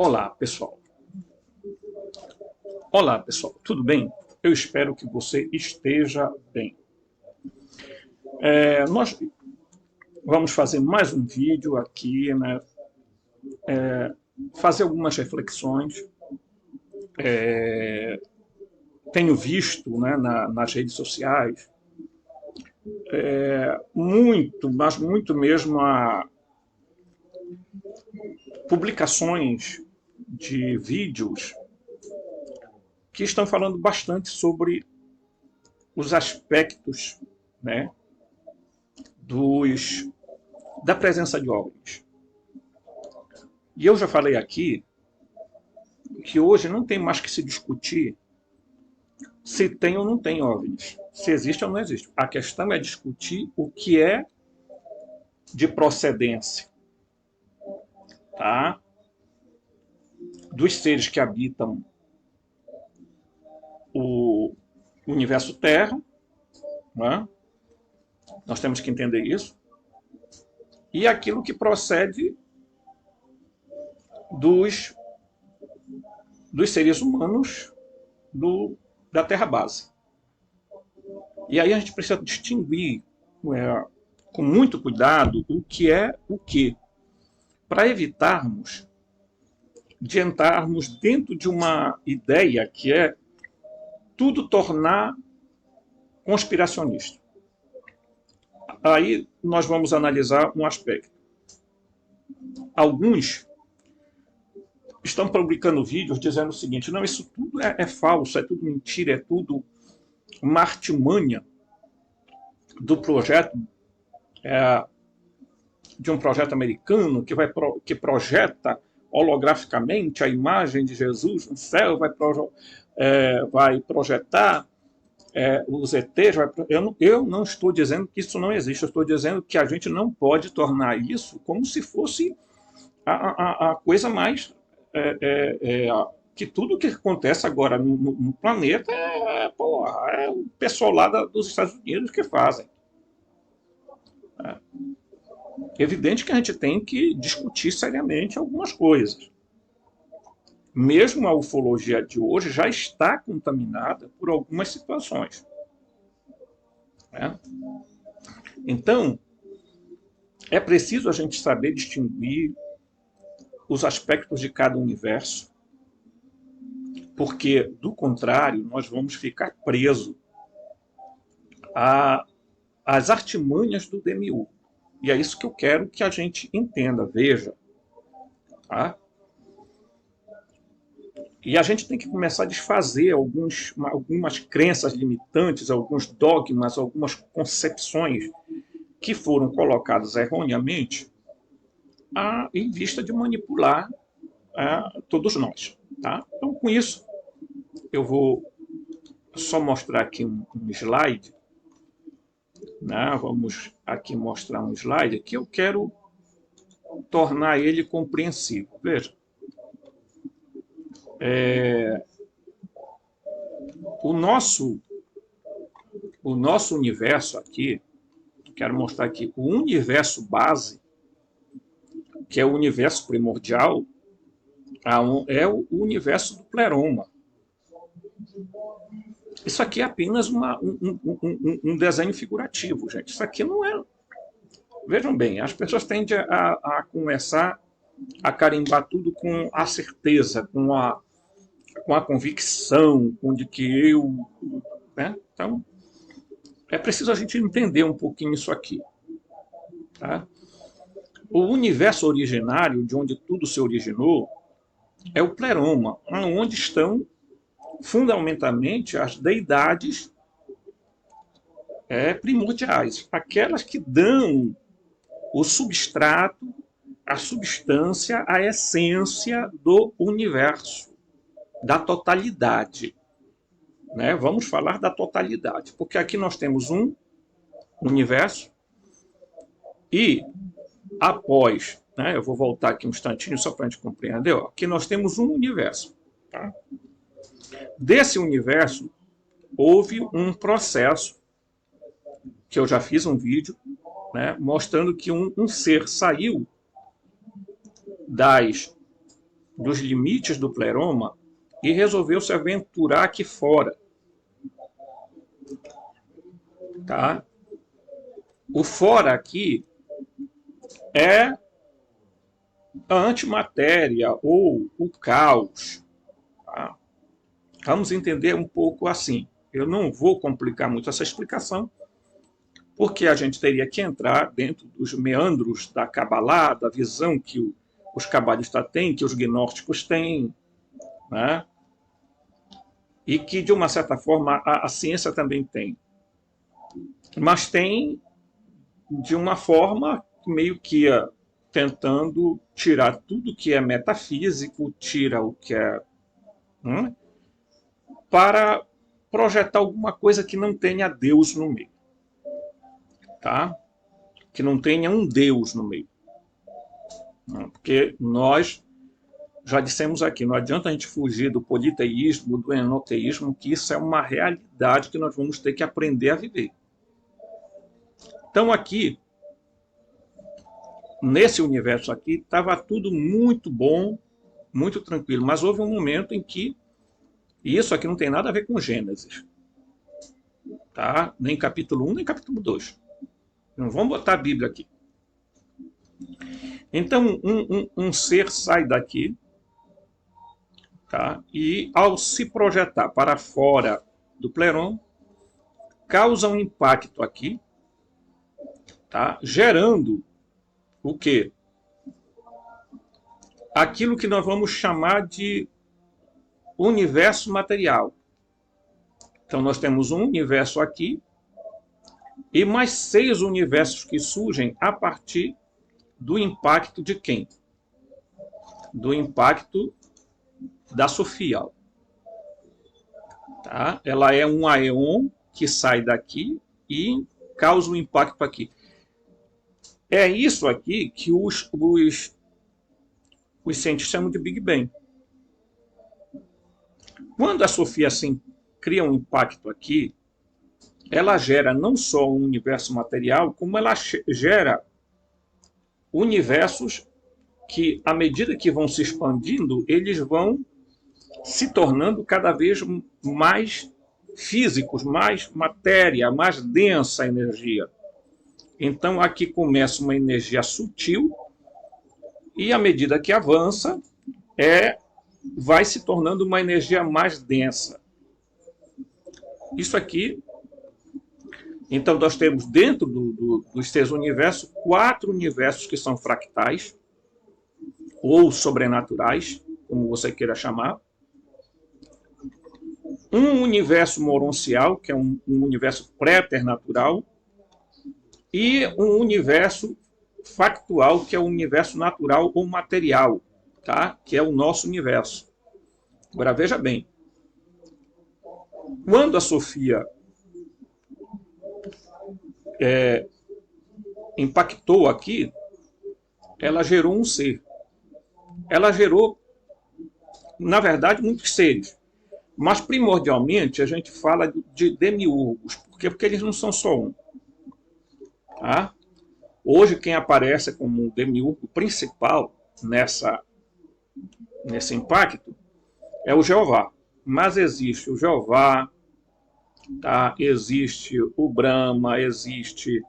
Olá, pessoal. Olá, pessoal. Tudo bem? Eu espero que você esteja bem. Nós vamos fazer mais um vídeo aqui, né? Fazer algumas reflexões. Tenho visto, né, nas redes sociais muito, mas muito mesmo, publicações de vídeos que estão falando bastante sobre os aspectos, né, da presença de OVNIs. E eu já falei aqui que hoje não tem mais que se discutir se tem ou não tem OVNIs, se existe ou não existe. A questão é discutir o que é de procedência, tá? Dos seres que habitam o universo Terra, né? Nós temos que entender isso, e aquilo que procede dos seres humanos da Terra base. E aí a gente precisa distinguir com muito cuidado o que é o que, para evitarmos de entrarmos dentro de uma ideia que é tudo tornar conspiracionista. Aí nós vamos analisar um aspecto. Alguns estão publicando vídeos dizendo o seguinte: não, isso tudo é falso, é tudo mentira, é tudo uma artimanha do projeto, de um projeto americano que projeta holograficamente a imagem de Jesus no céu, vai projetar os ETs. Eu não estou dizendo que isso não existe, eu estou dizendo que a gente não pode tornar isso como se fosse a coisa mais... que tudo que acontece agora no planeta é o pessoal lá dos Estados Unidos que fazem. É evidente que a gente tem que discutir seriamente algumas coisas. Mesmo a ufologia de hoje já está contaminada por algumas situações. Né? Então, é preciso a gente saber distinguir os aspectos de cada universo, porque, do contrário, nós vamos ficar presos às artimanhas do DMU. E é isso que eu quero que a gente entenda, veja. Tá? E a gente tem que começar a desfazer algumas crenças limitantes, alguns dogmas, algumas concepções que foram colocadas erroneamente em vista de manipular todos nós. Tá? Então, com isso, eu vou só mostrar aqui um slide. Né? Vamos aqui mostrar um slide que eu quero tornar ele compreensível. Veja. O nosso universo aqui, quero mostrar aqui, o universo base, que é o universo primordial, é o universo do pleroma. Isso aqui é apenas um desenho figurativo, gente. Isso aqui não é... Vejam bem, as pessoas tendem a começar a carimbar tudo com a certeza, com a convicção, com de que eu... Né? Então, é preciso a gente entender um pouquinho isso aqui. Tá? O universo originário, de onde tudo se originou, é o pleroma, onde estão fundamentalmente as deidades primordiais, aquelas que dão o substrato, a substância, a essência do universo, da totalidade. Né? Vamos falar da totalidade, porque aqui nós temos um universo e após, né, eu vou voltar aqui um instantinho só para a gente compreender, ó, aqui nós temos um universo. Tá? Desse universo, houve um processo, que eu já fiz um vídeo, né, mostrando que um ser saiu dos limites do pleroma e resolveu se aventurar aqui fora. Tá? O fora aqui é a antimatéria ou o caos. Tá? Vamos entender um pouco assim. Eu não vou complicar muito essa explicação, porque a gente teria que entrar dentro dos meandros da Cabalá, da visão que os cabalistas têm, que os gnósticos têm, né? E que, de uma certa forma, a ciência também tem. Mas tem de uma forma meio que tentando tirar tudo que é metafísico, tira o que é... para projetar alguma coisa que não tenha Deus no meio. Tá? Que não tenha um Deus no meio. Porque nós já dissemos aqui, não adianta a gente fugir do politeísmo, do enoteísmo, que isso é uma realidade que nós vamos ter que aprender a viver. Então aqui, nesse universo aqui, estava tudo muito bom, muito tranquilo, mas houve um momento em que, e isso aqui não tem nada a ver com Gênesis, tá? Nem capítulo 1, nem capítulo 2. Não vamos botar a Bíblia aqui. Então, um ser sai daqui, tá? E ao se projetar para fora do pleroma, causa um impacto aqui, tá? Gerando o quê? Aquilo que nós vamos chamar de universo material. Então, nós temos um universo aqui e mais 6 universos que surgem a partir do impacto de quem? Do impacto da Sofia. Tá? Ela é um aeon que sai daqui e causa um impacto aqui. É isso aqui que os cientistas chamam de Big Bang. Quando a Sofia assim, cria um impacto aqui, ela gera não só um universo material, como ela gera universos que, à medida que vão se expandindo, eles vão se tornando cada vez mais físicos, mais matéria, mais densa energia. Então aqui começa uma energia sutil e à medida que avança, vai se tornando uma energia mais densa. Isso aqui, então nós temos dentro dos 6 universos, 4 universos que são fractais, ou sobrenaturais, como você queira chamar. Um universo moroncial, que é um universo préternatural, e um universo factual, que é o universo natural ou material, tá? Que é o nosso universo. Agora, veja bem. Quando a Sofia impactou aqui, ela gerou um ser. Ela gerou, na verdade, muitos seres. Mas, primordialmente, a gente fala de demiurgos. Por quê? Porque eles não são só um. Tá? Hoje, quem aparece como demiurgo principal nesse impacto é o Jeová. Mas existe o Jeová, tá? Existe o Brahma, existe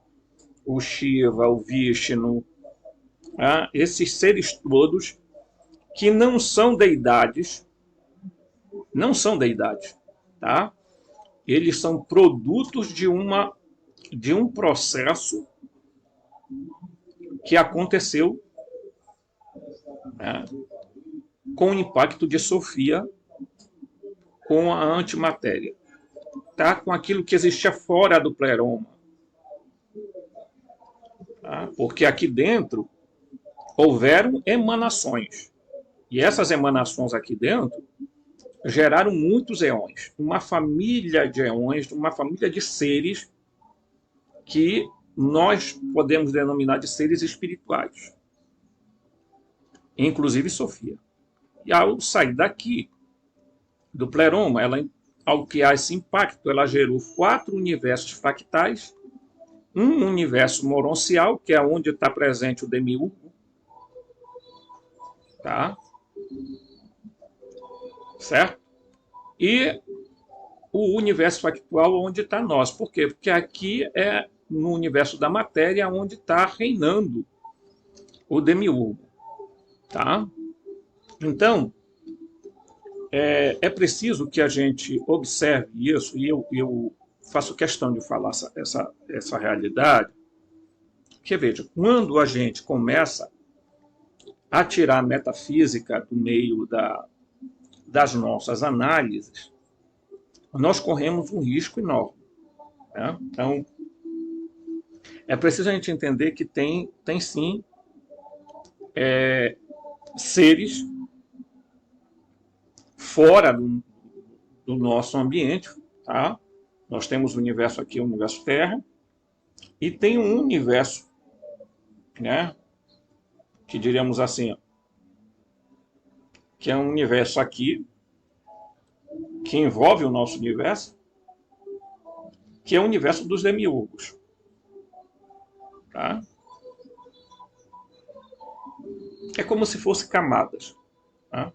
o Shiva, o Vishnu. Tá? Esses seres todos que não são deidades, tá? Eles são produtos de um processo que aconteceu, né, com o impacto de Sofia com a antimatéria, tá? Com aquilo que existia fora do pleroma. Tá? Porque aqui dentro houveram emanações. E essas emanações aqui dentro geraram muitos éons. Uma família de éons, uma família de seres que nós podemos denominar de seres espirituais. Inclusive Sofia. E ao sair daqui, do pleroma, ao criar esse impacto, ela gerou 4 universos fractais, um universo moroncial, que é onde está presente o demiurgo, tá? certo? E o universo factual onde está nós. Por quê? Porque aqui é no universo da matéria onde está reinando o demiurgo, tá? Então, é preciso que a gente observe isso, e eu faço questão de falar essa realidade, que, veja, quando a gente começa a tirar a metafísica do meio das nossas análises, nós corremos um risco enorme, né? Então, é preciso a gente entender que tem sim, seres fora do nosso ambiente, tá? Nós temos o universo aqui, o universo Terra, e tem um universo, né, que diríamos assim, que é um universo aqui, que envolve o nosso universo, que é o universo dos demiurgos. Tá? É como se fosse camadas. Tá?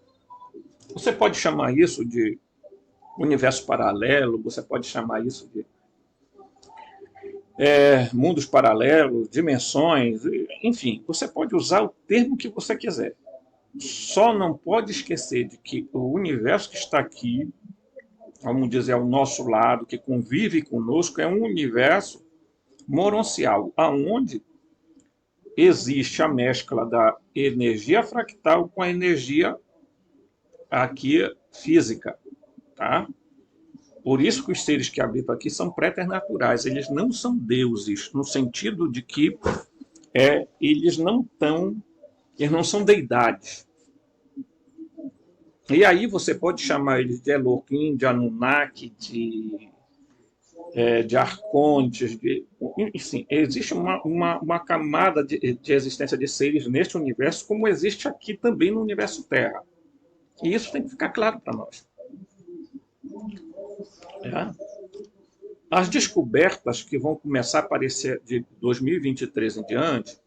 Você pode chamar isso de universo paralelo, você pode chamar isso de mundos paralelos, dimensões, enfim, você pode usar o termo que você quiser. Só não pode esquecer de que o universo que está aqui, vamos dizer, ao nosso lado, que convive conosco, é um universo moroncial, aonde existe a mescla da energia fractal com a energia aqui física, tá? Por isso que os seres que habitam aqui são préternaturais, eles não são deuses, no sentido de que eles não são deidades. E aí você pode chamar eles de Elohim, de Anunnaki, de arcontes, enfim, existe uma camada de existência de seres neste universo, como existe aqui também no universo Terra. E isso tem que ficar claro para nós. As descobertas que vão começar a aparecer de 2023 em diante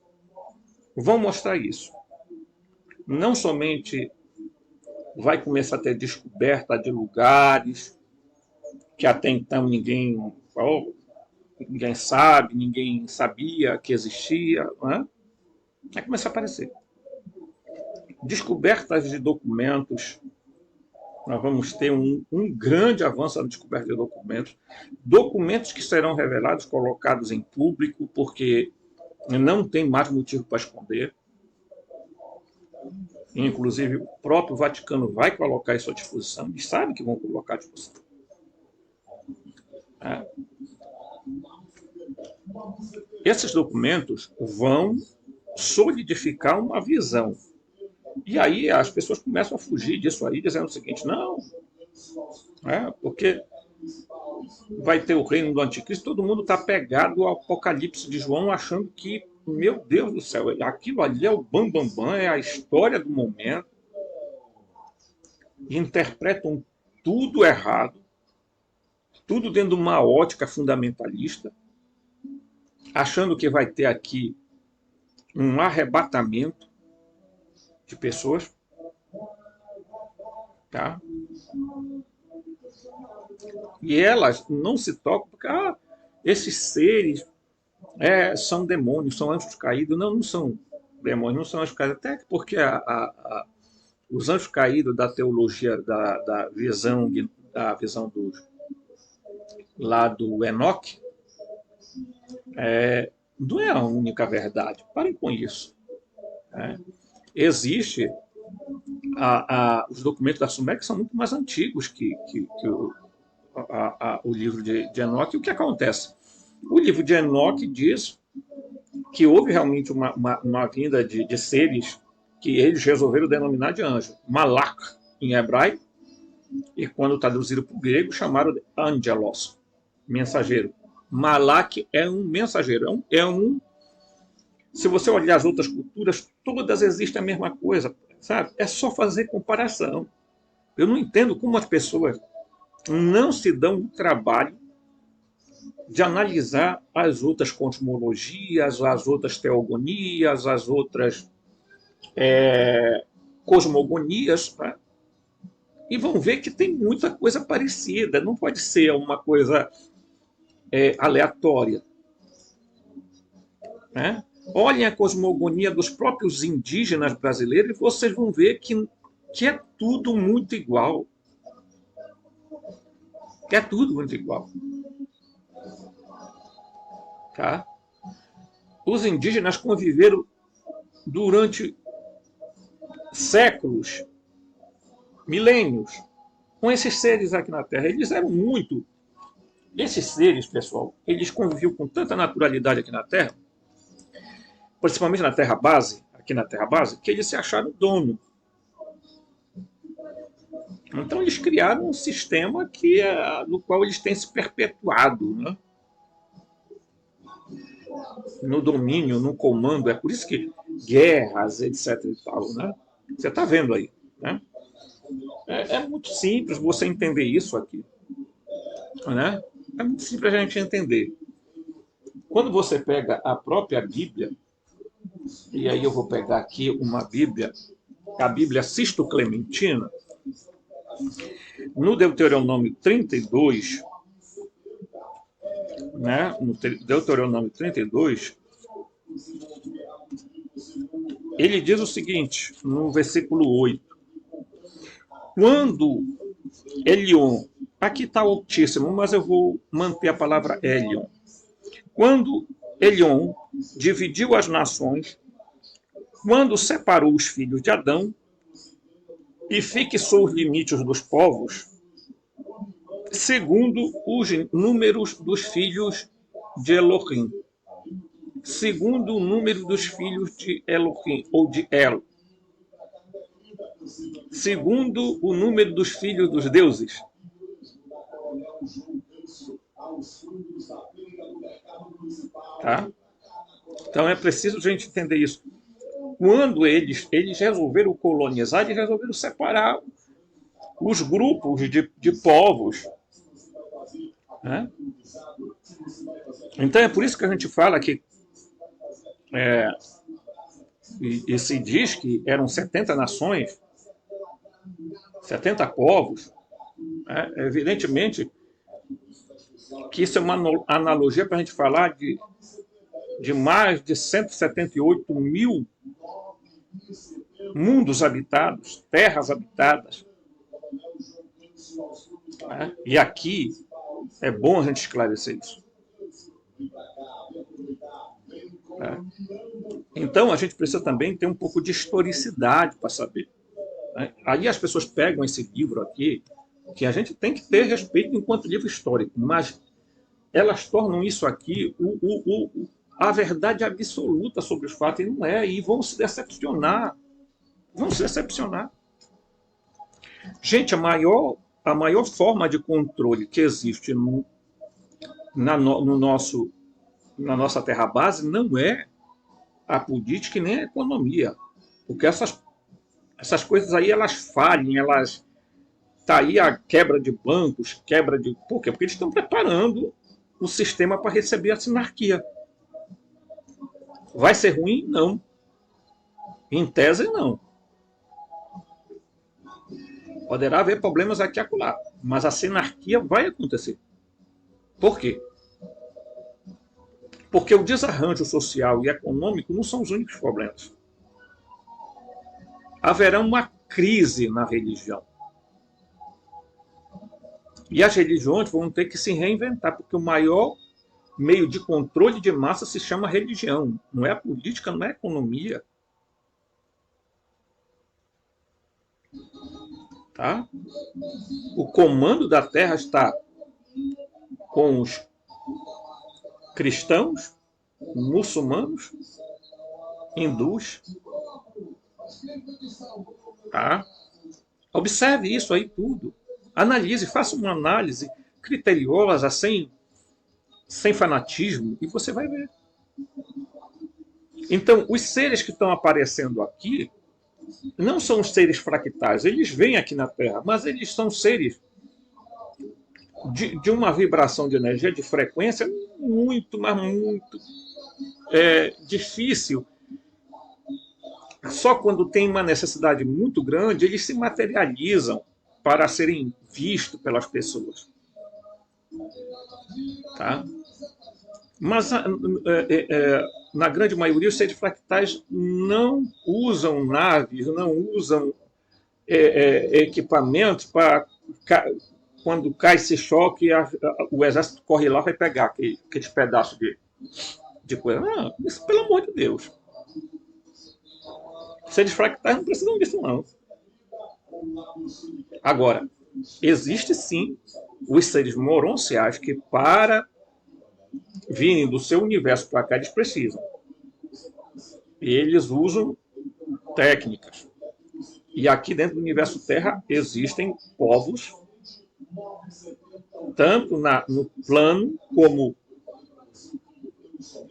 vão mostrar isso. Não somente vai começar a ter descoberta de lugares que até então ninguém sabe, ninguém sabia que existia, né? Vai começar a aparecer. Descobertas de documentos, nós vamos ter um grande avanço na descoberta de documentos que serão revelados, colocados em público, porque não tem mais motivo para esconder. Inclusive, o próprio Vaticano vai colocar isso à disposição, eles sabem que vão colocar à disposição. Esses documentos vão solidificar uma visão. E aí as pessoas começam a fugir disso aí, dizendo o seguinte: não, porque vai ter o reino do anticristo, todo mundo está pegado ao Apocalipse de João, achando que, meu Deus do céu, aquilo ali é o bambambam, é a história do momento. Interpretam tudo errado, tudo dentro de uma ótica fundamentalista, achando que vai ter aqui um arrebatamento de pessoas, tá? E elas não se tocam porque esses seres são demônios, são anjos caídos. Não, não são demônios, não são anjos caídos. Até porque os anjos caídos da teologia, da visão lá do Enoque, não é a única verdade. Parem com isso. Existe os documentos da Suméria que são muito mais antigos que o livro de Enoque. E o que acontece? O livro de Enoque diz que houve realmente uma vinda de seres que eles resolveram denominar de anjo. Malak, em hebraico, e quando traduzido para o grego, chamaram de angelos, mensageiro. Malak é um mensageiro, se você olhar as outras culturas, todas existem a mesma coisa, sabe? É só fazer comparação. Eu não entendo como as pessoas não se dão o trabalho de analisar as outras cosmologias, as outras teogonias, as outras cosmogonias, né? E vão ver que tem muita coisa parecida, não pode ser uma coisa aleatória, né? Olhem a cosmogonia dos próprios indígenas brasileiros e vocês vão ver que é tudo muito igual. É tudo muito igual. Tá? Os indígenas conviveram durante séculos, milênios, com esses seres aqui na Terra. Eles eram muito... Esses seres, pessoal, eles conviviam com tanta naturalidade aqui na Terra, principalmente na Terra base, aqui na Terra base, que eles se acharam dono. Então eles criaram um sistema no qual eles têm se perpetuado, né? No domínio, no comando. É por isso que guerras, etc. e tal, né? Você está vendo aí, né? É muito simples você entender isso aqui, né? É muito simples a gente entender. Quando você pega a própria Bíblia, e aí eu vou pegar aqui uma Bíblia, a Bíblia Sisto-Clementina, no Deuteronômio 32, né? No Deuteronômio 32, ele diz o seguinte, no versículo 8. Quando Elion, aqui está altíssimo, mas eu vou manter a palavra Elion. Quando Elion dividiu as nações, quando separou os filhos de Adão e fixou os limites dos povos, segundo os números dos filhos de Elohim. Segundo o número dos filhos de Elohim, ou de El. Segundo o número dos filhos dos deuses. Tá? Então é preciso a gente entender isso. Quando eles resolveram colonizar, eles resolveram separar os grupos de povos, né? Então é por isso que a gente fala que e se diz que eram 70 nações, 70 povos, né? Evidentemente que isso é uma analogia para a gente falar de mais de 178 mil mundos habitados, terras habitadas. Né? E aqui é bom a gente esclarecer isso. Né? Então a gente precisa também ter um pouco de historicidade para saber. Né? Aí as pessoas pegam esse livro aqui, que a gente tem que ter respeito enquanto livro histórico, mas elas tornam isso aqui a verdade absoluta sobre os fatos, e não é, e vão se decepcionar. Vão se decepcionar. Gente, a maior forma de controle que existe na nossa terra base não é a política e nem a economia. Porque essas coisas aí, elas falhem, elas... Está aí a quebra de bancos, Por quê? Porque eles estão preparando o sistema para receber a sinarquia. Vai ser ruim? Não. Em tese, não. Poderá haver problemas aqui e acolá, mas a sinarquia vai acontecer. Por quê? Porque o desarranjo social e econômico não são os únicos problemas. Haverá uma crise na religião. E as religiões vão ter que se reinventar, porque o maior meio de controle de massa se chama religião. Não é a política, não é a economia. Tá? O comando da terra está com os cristãos, muçulmanos, hindus. Tá? Observe isso aí tudo. Analise, faça uma análise criteriosa, sem fanatismo, e você vai ver. Então, os seres que estão aparecendo aqui não são os seres fractais. Eles vêm aqui na Terra, mas eles são seres de uma vibração de energia, de frequência muito, mas muito difícil Só quando tem uma necessidade muito grande, eles se materializam para serem vistos pelas pessoas. Tá? Mas na grande maioria, os seres fractais não usam naves, não usam equipamentos para quando cai esse choque, o exército corre lá e vai pegar aqueles pedaços de coisa. Não, isso pelo amor de Deus. Seres fractais não precisam disso, não. Agora, existe sim os seres moronciais que, para virem do seu universo para cá, eles precisam. E eles usam técnicas. E aqui dentro do universo Terra existem povos, tanto no plano como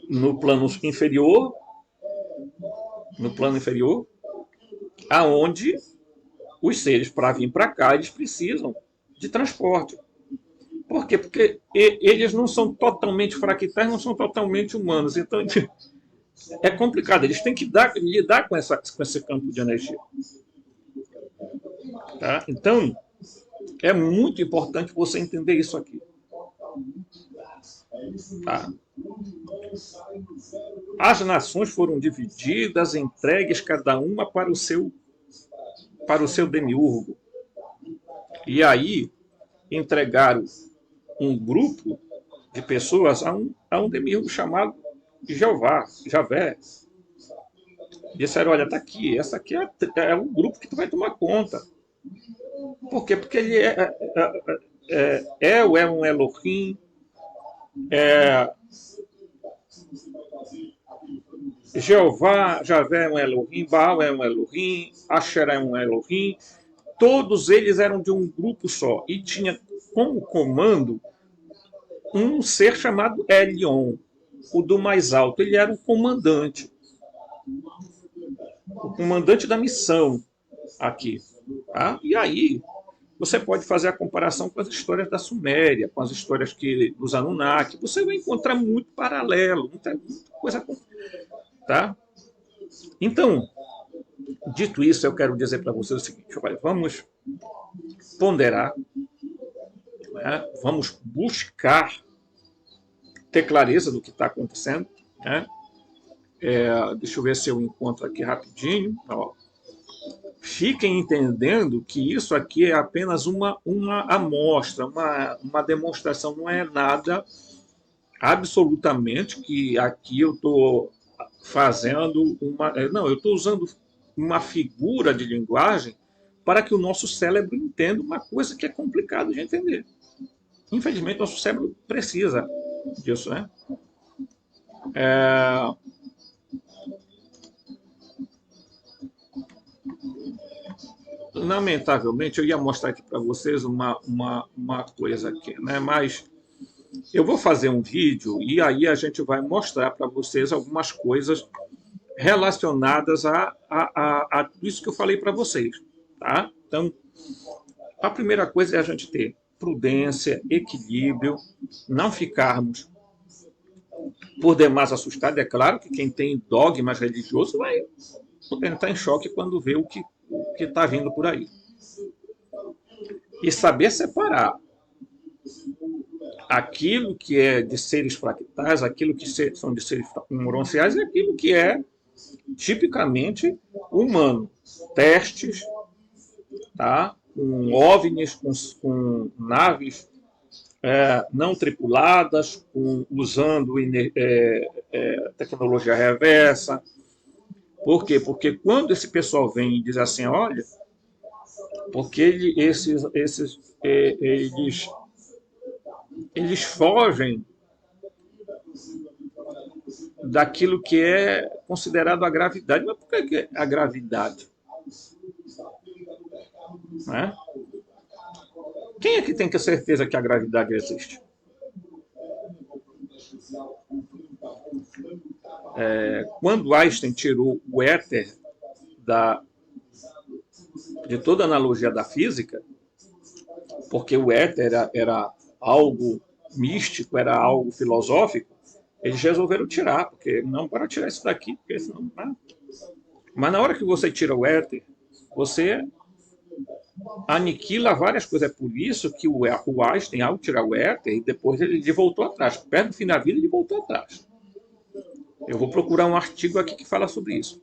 no plano inferior, aonde os seres, para vir para cá, eles precisam de transporte. Por quê? Porque eles não são totalmente fractais, não são totalmente humanos. Então, é complicado. Eles têm que lidar com esse campo de energia. Tá? Então, é muito importante você entender isso aqui. Tá? As nações foram divididas, entregues cada uma para o seu demiurgo. E aí entregaram um grupo de pessoas a um demiurgo chamado Jeová, Javé. Disseram, olha, tá aqui, essa aqui é um grupo que tu vai tomar conta. Por quê? Porque ele é um Elohim, Jeová, Javé é um Elohim, Baal é um Elohim, Asherah é um Elohim. Todos eles eram de um grupo só. E tinha como comando um ser chamado Elion, o do mais alto. Ele era o comandante da missão aqui. Tá? E aí, você pode fazer a comparação com as histórias da Suméria, com as histórias dos Anunnaki. Você vai encontrar muito paralelo, muita coisa. Tá? Então, dito isso, eu quero dizer para vocês o seguinte: vamos ponderar, né? Vamos buscar ter clareza do que está acontecendo. Né? Deixa eu ver se eu encontro aqui rapidinho. Ó. Fiquem entendendo que isso aqui é apenas uma amostra, uma demonstração, não é nada absolutamente que aqui eu estou fazendo não, eu estou usando uma figura de linguagem para que o nosso cérebro entenda uma coisa que é complicado de entender. Infelizmente, nosso cérebro precisa disso, né? Lamentavelmente, eu ia mostrar aqui para vocês uma coisa aqui, né? Mas eu vou fazer um vídeo e aí a gente vai mostrar para vocês algumas coisas relacionadas a isso que eu falei para vocês, tá? Então, a primeira coisa é a gente ter prudência, equilíbrio, não ficarmos por demais assustados. É claro que quem tem dogmas religiosos vai entrar em choque quando vê o que está vindo por aí. E saber separar aquilo que é de seres fractais, aquilo que são de seres moronciais e aquilo que é tipicamente humano. Testes, tá? Com OVNIs, com naves não tripuladas, usando tecnologia reversa. Por quê? Porque quando esse pessoal vem e diz assim, olha, porque eles fogem daquilo que é considerado a gravidade. Mas por que a gravidade? Né? Quem é que tem que ter certeza que a gravidade existe? Quando Einstein tirou o éter de toda a analogia da física, porque o éter era algo místico, era algo filosófico, eles resolveram tirar, porque não para tirar isso daqui, porque senão. Né? Mas na hora que você tira o éter, você aniquila várias coisas. É por isso que o Einstein, ao tirar o éter, depois ele voltou atrás. Perto do fim da vida, ele voltou atrás. Eu vou procurar um artigo aqui que fala sobre isso.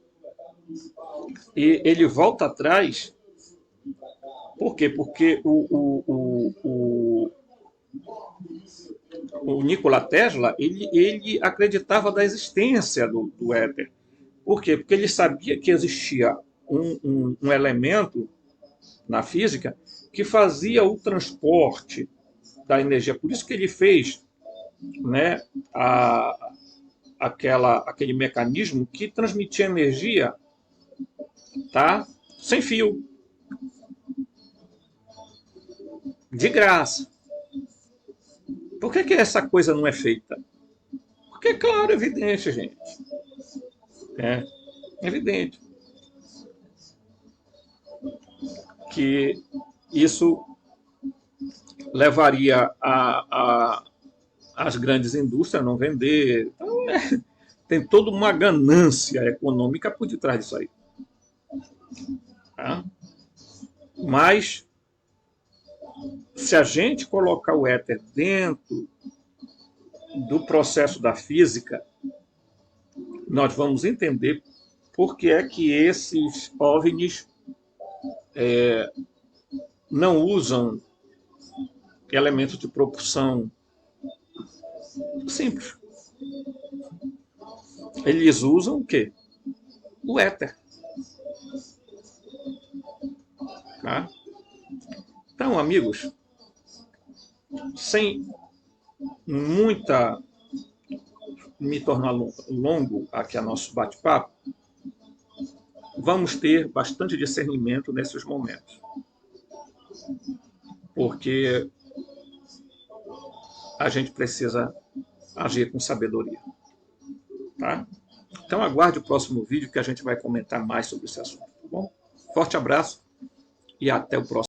E ele volta atrás. Por quê? Porque o Nikola Tesla ele acreditava da existência do éter. Por quê? Porque ele sabia que existia um elemento na física que fazia o transporte da energia. Por isso que ele fez, né, aquele mecanismo que transmitia energia, tá, sem fio, de graça. Por que essa coisa não é feita? Porque, claro, é evidente, gente. É evidente que isso levaria as grandes indústrias a não vender. Então, tem toda uma ganância econômica por detrás disso aí. Tá? Mas, se a gente colocar o éter dentro do processo da física, nós vamos entender por que é que esses OVNIs não usam elementos de propulsão simples. Eles usam o quê? O éter. Tá? Então, amigos, sem muita me tornar longo aqui a nosso bate-papo, vamos ter bastante discernimento nesses momentos. Porque a gente precisa agir com sabedoria. Tá? Então aguarde o próximo vídeo que a gente vai comentar mais sobre esse assunto. Tá bom? Forte abraço e até o próximo.